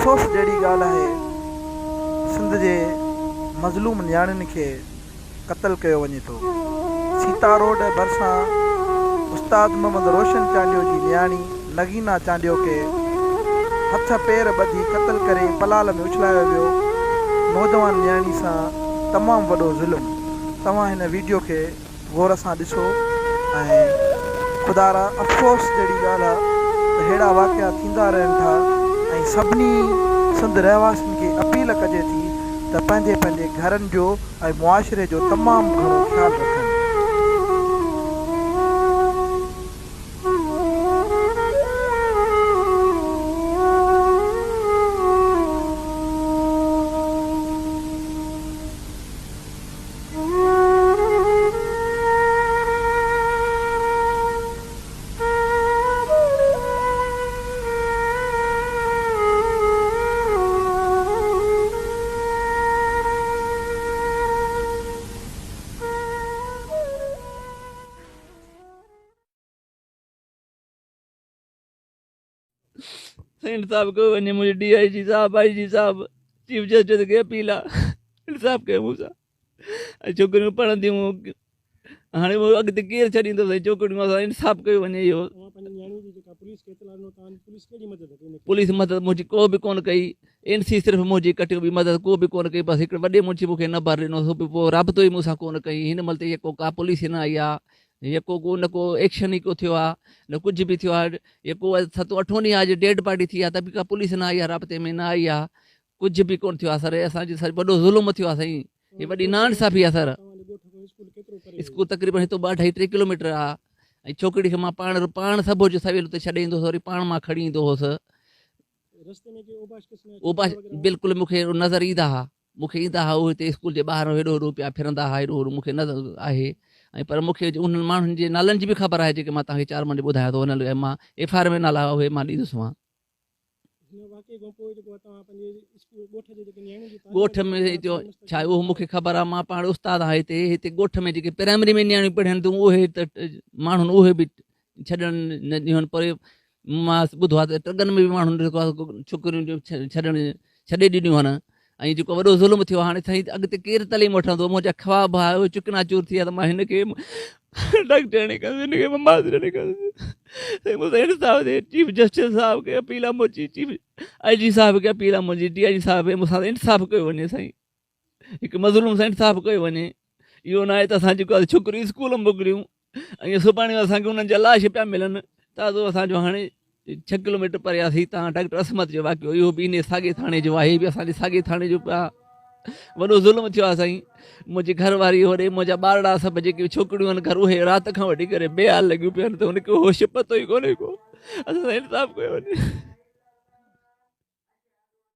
अफ़सोस जहिड़ी ॻाल्हि आहे, सिंध जे मज़लूम नियाणियुनि खे क़तल कयो वञे थो। सीता रोड भरिसां उस्ताद मोहम्मद रोशन चांडियो जी नियाणी नगीना चांडियो खे हथ पेर ॿधी क़तल करे पलाल में उछलायो वियो। नौजवान नियाणी सां तमामु वॾो ज़ुल्म। तव्हां हिन वीडियो खे गौर सां ॾिसो ऐं ख़ुदा अफ़सोस जहिड़ी ॻाल्हि आहे त अहिड़ा वाक़िया थींदा रहनि था ऐं सभिनी सिंध रहवासियुनि खे अपील कजे थी त पंहिंजे पंहिंजे घरनि जो ऐं मुआशिरे जो तमामु घणो ख़्यालु रखनि। इंसाफ कयो वञे। मुंहिंजे DIG साहब IG साहब चीफ जस्टिस खे अपील आहे, इंसाफ कयो मूंसां। ऐं छोकिरियूं पढ़ंदियूं, हाणे उहो अॻिते केरु छॾींदो साईं छोकिरियूं सां। इंसाफ कयो वञे। इहो पुलिस मदद मुंहिंजी को बि कोन कई। NC सिर्फ़ु मुंहिंजी कटियो, बि मदद को बि कोन कई। बसि हिकिड़े वॾे मुंशी मूंखे नंबर ॾिनो, पोइ राबितो ई मूंसां कोन कई। हिन महिल त को का पुलिस न आई आहे, यको को न को एक्शन ई को थियो आहे, न कुझु बि थियो आहे। यको 7-8 ॾींहं अॼु डेड पार्टी थी आहे त बि का पुलिस न आई आहे, राब्ते में न आई आहे, कुझु बि कोन थियो आहे सर। असांजे सर वॾो ज़ुल्म थियो आहे साईं, हीअ वॾी नाइंसाफ़ी आहे सर। स्कूल तक़रीबन हितो 2-2.5-3 किलोमीटर आहे। ऐं छोकिरी खे मां पाण सुबुह जो सवेल उते छॾे ईंदो हुउसि, वरी पाण मां खणी ईंदो हुउसि। ओबाश बिल्कुलु मूंखे नज़र ईंदा हुआ, उहो हिते स्कूल जे ॿाहिरि हेॾो हेॾो पिया फिरंदा हुआ, हेॾो हेॾो मूंखे नज़र आहे। ऐं पर मूंखे उन्हनि माण्हुनि जे नालनि जी बि ख़बर आहे जेके मां तव्हांखे 4 मिंट ॿुधाया थो। हुन लाइ मां FIR में नाला उहे मां ॾींदुसि। मां ॻोठ में छा उहो मूंखे ख़बर आहे। मां पाण उस्ताद आहियां हिते ॻोठ में जेके प्राइमरी में नियाणियूं पढ़नि थियूं, उहे त माण्हुनि उहे बि छॾण न ॾियनि। पर मां ॿुधो आहे त टगनि में बि माण्हुनि छोकिरियुनि जो छॾे ॾिनियूं आहिनि। ऐं जेको वॾो ज़ुल्म थियो आहे, हाणे साईं अॻिते केरु तलीम वठंदो। मुंहिंजा ख्वाब आहे उहे चुकना चूर थी विया त मां हिनखे डॉक्टर न कंदुसि, हिनखे मां माज़र न कंदुसि। मूंसां इंसाफ़ थिए। चीफ जस्टिस साहिब खे अपील आहे मुंहिंजी, चीफ IG साहिब खे अपील आहे मुंहिंजी, DIG साहिब खे मूंसां इंसाफ़ कयो वञे साईं। हिकु मज़लूम सां इंसाफ़ कयो वञे। इहो न आहे त असां जेको आहे छोकिरियूं स्कूल मोकिलियूं ऐं सुभाणे असांखे उन्हनि जा लाश पिया मिलनि। ताज़ो असांजो हाणे 6 किलोमीटर परे आहे हितां डॉक्टर असमत जो वाक़ियो, इहो बि इन साॻे थाणे जो आहे। बि असांजे साॻे थाणे जो पिया वॾो ज़ुल्म थियो आहे साईं। मुंहिंजी घरवारी होॾे, मुंहिंजा ॿारड़ा सभु जेके छोकिरियूं आहिनि घर, उहे राति खां वठी करे बेहाल लॻियूं पियूं आहिनि। त हुनखे होश पतो ई कोन्हे को। असां इंसाफ़ कयो वञे।